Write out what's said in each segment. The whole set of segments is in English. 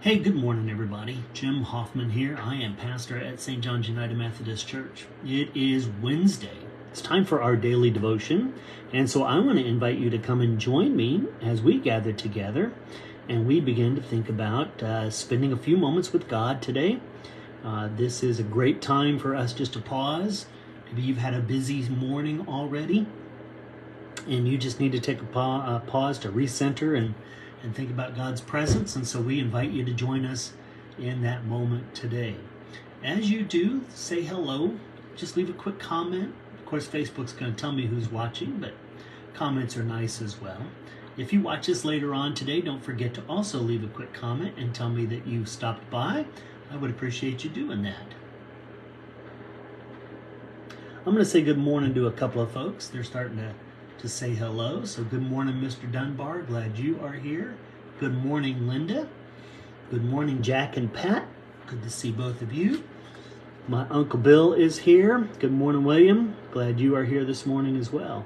Hey, good morning, everybody. Jim Hoffman here. I am pastor at St. John's United Methodist Church. It is Wednesday. It's time for our daily devotion. And so I want to invite you to come and join me as we gather together and we begin to think about spending a few moments with God today. This is a great time for us just to pause. Maybe you've had a busy morning already and you just need to take a pause to recenter and think about God's presence. And so we invite you to join us in that moment today. As you do, say hello. Just leave a quick comment. Of course, Facebook's going to tell me who's watching, but comments are nice as well. If you watch this later on today, don't forget to also leave a quick comment and tell me that you stopped by. I would appreciate you doing that. I'm going to say good morning to a couple of folks. They're starting to say hello. So good morning, Mr. Dunbar. Glad you are here. Good morning, Linda. Good morning, Jack and Pat. Good to see both of you. My Uncle Bill is here. Good morning, William. Glad you are here this morning as well.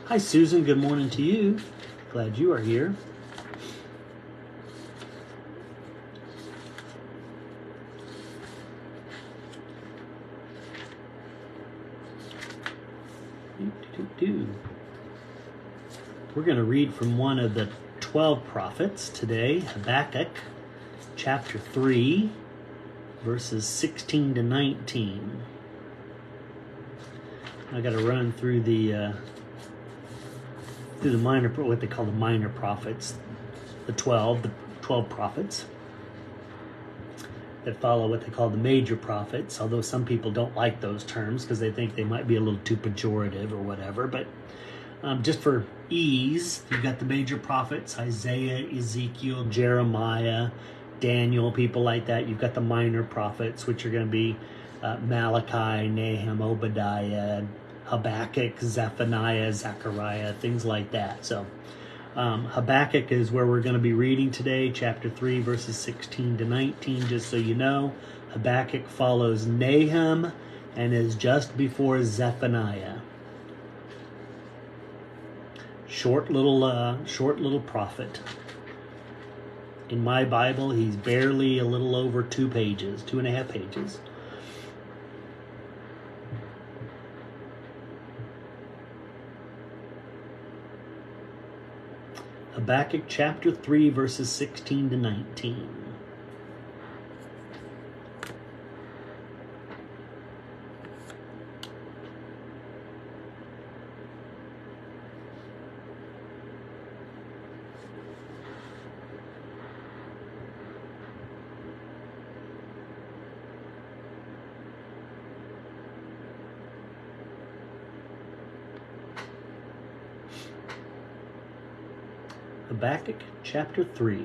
Hi, Susan. Good morning to you. Glad you are here. We're going to read from one of the 12 prophets today, Habakkuk, chapter 3, verses 16 to 19. I got to run through the minor, what they call the minor prophets, the 12 prophets that follow what they call the major prophets, although some people don't like those terms because they think they might be a little too pejorative or whatever. But just for ease, you've got the major prophets, Isaiah, Ezekiel, Jeremiah, Daniel, people like that. You've got the minor prophets, which are going to be Malachi, Nahum, Obadiah, Habakkuk, Zephaniah, Zechariah, things like that. So Habakkuk is where we're going to be reading today, chapter 3, verses 16 to 19. Just so you know, Habakkuk follows Nahum and is just before Zephaniah. Short little prophet. In my Bible, he's barely a little over 2.5 pages. Habakkuk chapter 3, verses 16 to 19. Habakkuk chapter 3,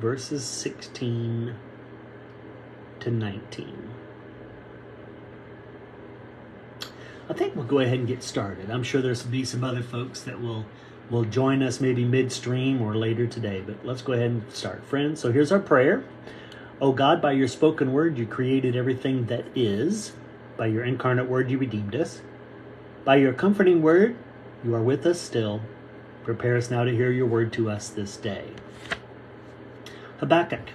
verses 16 to 19. I think we'll go ahead and get started. I'm sure there's be some other folks that will join us maybe midstream or later today, but let's go ahead and start. Friends, so here's our prayer. O God, by your spoken word, you created everything that is. By your incarnate word, you redeemed us. By your comforting word, you are with us still. Prepare us now to hear your word to us this day. Habakkuk,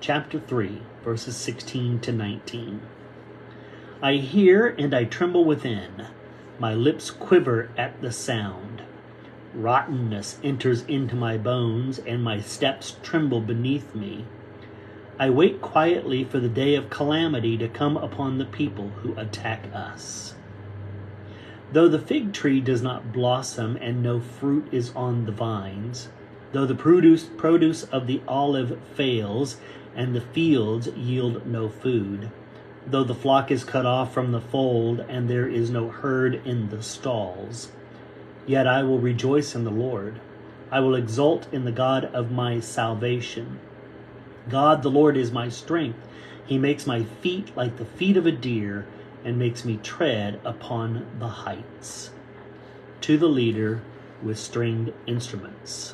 chapter 3, verses 16 to 19. I hear and I tremble within. My lips quiver at the sound. Rottenness enters into my bones, and my steps tremble beneath me. I wait quietly for the day of calamity to come upon the people who attack us. Though the fig tree does not blossom and no fruit is on the vines, though the produce of the olive fails and the fields yield no food, though the flock is cut off from the fold and there is no herd in the stalls, yet I will rejoice in the Lord. I will exult in the God of my salvation. God, the Lord, is my strength. He makes my feet like the feet of a deer and makes me tread upon the heights. To the leader with stringed instruments.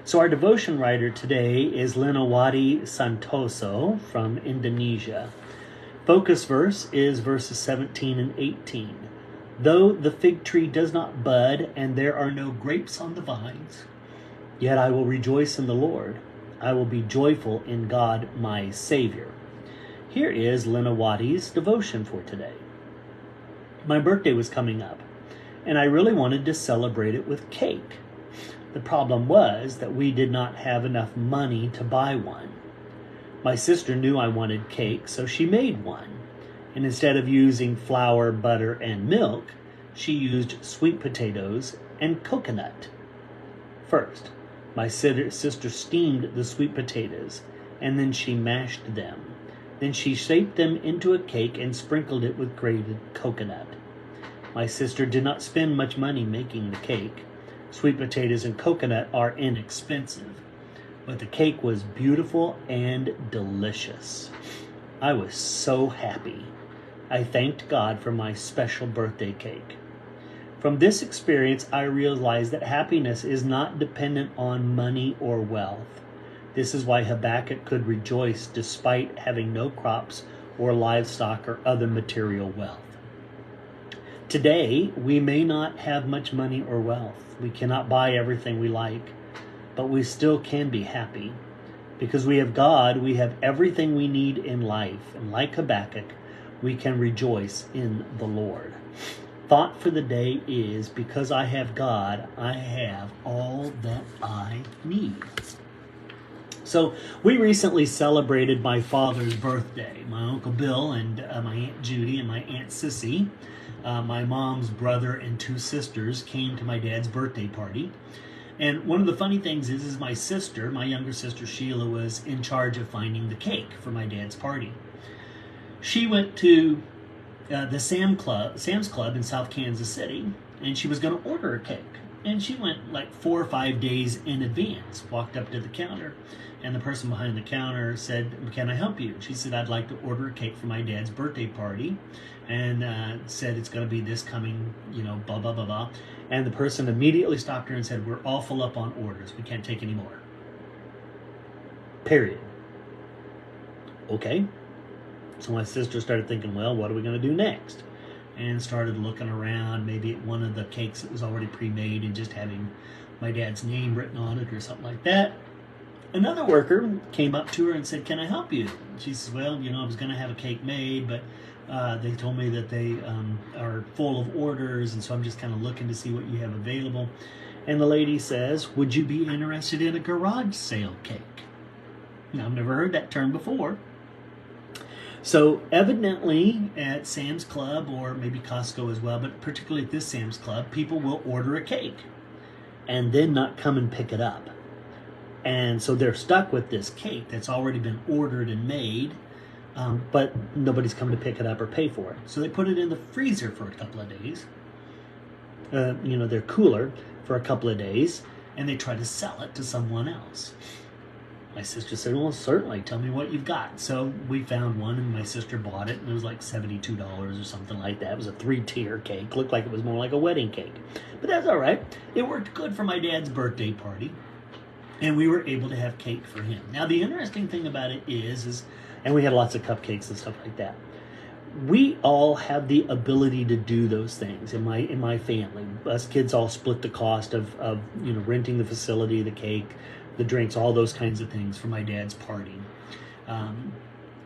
So our devotion writer today is Lenawati Santoso from Indonesia. Focus verse is verses 17 and 18. Though the fig tree does not bud and there are no grapes on the vines, yet I will rejoice in the Lord. I will be joyful in God my Savior. Here is Lenawati's devotion for today. My birthday was coming up, and I really wanted to celebrate it with cake. The problem was that we did not have enough money to buy one. My sister knew I wanted cake, so she made one. And instead of using flour, butter, and milk, she used sweet potatoes and coconut. First, my sister steamed the sweet potatoes, and then she mashed them. Then she shaped them into a cake and sprinkled it with grated coconut. My sister did not spend much money making the cake. Sweet potatoes and coconut are inexpensive, but the cake was beautiful and delicious. I was so happy. I thanked God for my special birthday cake. From this experience, I realized that happiness is not dependent on money or wealth. This is why Habakkuk could rejoice despite having no crops or livestock or other material wealth. Today, we may not have much money or wealth. We cannot buy everything we like, but we still can be happy. Because we have God, we have everything we need in life. And like Habakkuk, we can rejoice in the Lord. Thought for the day is, because I have God, I have all that I need. So we recently celebrated my father's birthday. My Uncle Bill and my Aunt Judy and my Aunt Sissy, my mom's brother and two sisters came to my dad's birthday party. And one of the funny things is my sister, my younger sister Sheila, was in charge of finding the cake for my dad's party. She went to the Sam's Club in South Kansas City, and she was going to order a cake. And she went like 4 or 5 days in advance, walked up to the counter, and the person behind the counter said, "Can I help you?" She said, "I'd like to order a cake for my dad's birthday party," and said it's going to be this coming, blah, blah, blah, blah. And the person immediately stopped her and said, "We're all full up on orders. We can't take any more." Period. Okay. So my sister started thinking, well, what are we going to do next? And started looking around, maybe at one of the cakes that was already pre-made and just having my dad's name written on it or something like that. Another worker came up to her and said, "Can I help you?" She says, "Well, I was going to have a cake made, but they told me that they are full of orders, and so I'm just kind of looking to see what you have available." And the lady says, "Would you be interested in a garage sale cake?" Now, I've never heard that term before. So evidently at Sam's Club, or maybe Costco as well, but particularly at this Sam's Club, people will order a cake and then not come and pick it up. And so they're stuck with this cake that's already been ordered and made, but nobody's come to pick it up or pay for it. So they put it in the freezer for a couple of days, their cooler for a couple of days, and they try to sell it to someone else. My sister said, "Well, certainly, tell me what you've got." So we found one, and my sister bought it, and it was like $72 or something like that. It was a 3-tier cake. Looked like it was more like a wedding cake. But that's all right. It worked good for my dad's birthday party, and we were able to have cake for him. Now, the interesting thing about it is, and we had lots of cupcakes and stuff like that. We all have the ability to do those things in my family. Us kids all split the cost of renting the facility, the cake, the drinks, all those kinds of things for my dad's party.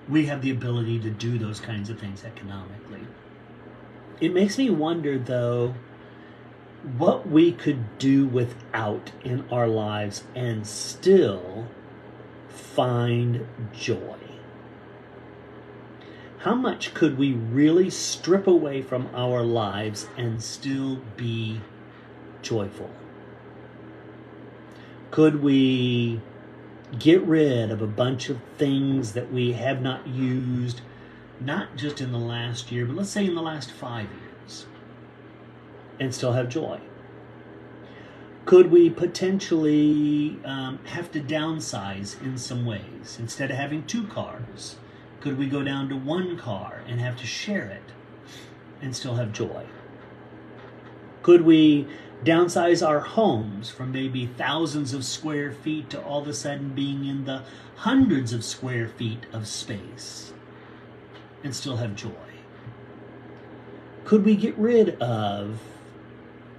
We have the ability to do those kinds of things economically. It makes me wonder, though, what we could do without in our lives and still find joy. How much could we really strip away from our lives and still be joyful? Could we get rid of a bunch of things that we have not used, not just in the last year, but let's say in the last 5 years, and still have joy? Could we potentially have to downsize in some ways? Instead of having 2 cars, could we go down to 1 car and have to share it and still have joy? Could we Downsize our homes from maybe thousands of square feet to all of a sudden being in the hundreds of square feet of space and still have joy. Could we get rid of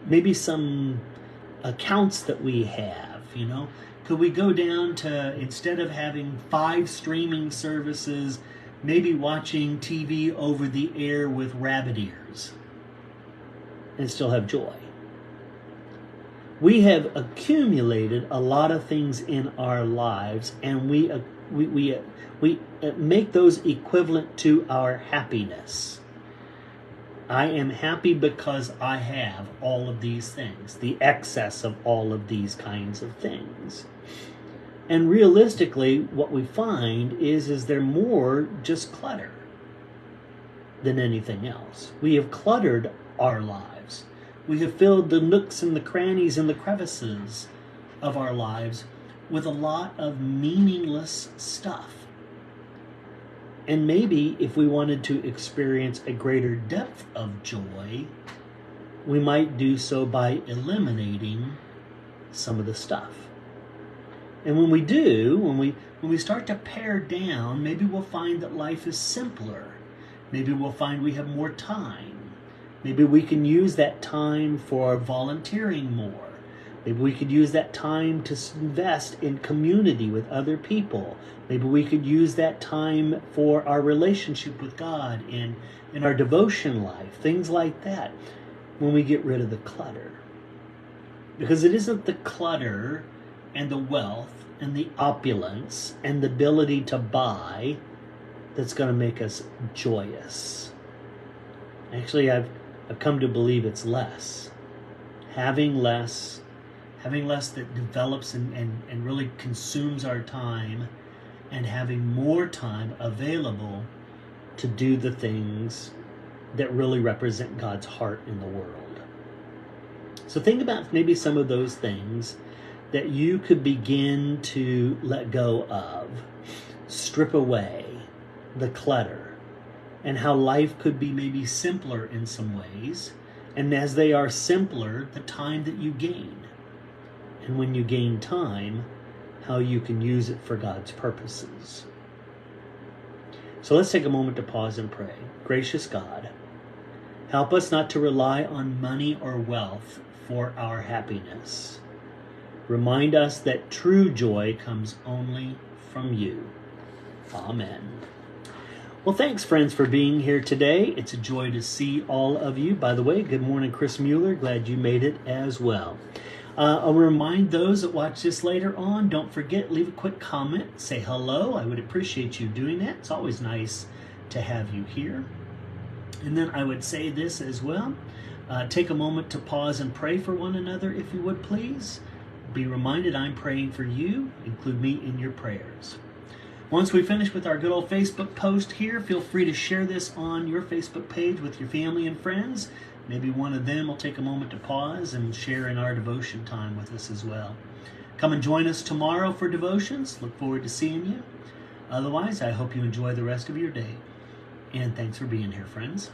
maybe some accounts that we have, Could we go down to, instead of having 5 streaming services, maybe watching TV over the air with rabbit ears and still have joy? We have accumulated a lot of things in our lives, and we make those equivalent to our happiness. I am happy because I have all of these things, the excess of all of these kinds of things. And realistically, what we find is they're more just clutter than anything else. We have cluttered our lives. We have filled the nooks and the crannies and the crevices of our lives with a lot of meaningless stuff. And maybe if we wanted to experience a greater depth of joy, we might do so by eliminating some of the stuff. And when we do, when we start to pare down, maybe we'll find that life is simpler. Maybe we'll find we have more time. Maybe we can use that time for volunteering more. Maybe we could use that time to invest in community with other people. Maybe we could use that time for our relationship with God and in our devotion life, things like that, when we get rid of the clutter. Because it isn't the clutter and the wealth and the opulence and the ability to buy that's going to make us joyous. Actually, I've come to believe it's less. Having less that develops and really consumes our time, and having more time available to do the things that really represent God's heart in the world. So think about maybe some of those things that you could begin to let go of, strip away the clutter, and how life could be maybe simpler in some ways. And as they are simpler, the time that you gain. And when you gain time, how you can use it for God's purposes. So let's take a moment to pause and pray. Gracious God, help us not to rely on money or wealth for our happiness. Remind us that true joy comes only from you. Amen. Well, thanks, friends, for being here today. It's a joy to see all of you. By the way, good morning, Chris Mueller. Glad you made it as well. I'll remind those that watch this later on, don't forget, leave a quick comment, say hello. I would appreciate you doing that. It's always nice to have you here. And then I would say this as well. Take a moment to pause and pray for one another, if you would, please. Be reminded I'm praying for you. Include me in your prayers. Once we finish with our good old Facebook post here, feel free to share this on your Facebook page with your family and friends. Maybe one of them will take a moment to pause and share in our devotion time with us as well. Come and join us tomorrow for devotions. Look forward to seeing you. Otherwise, I hope you enjoy the rest of your day. And thanks for being here, friends.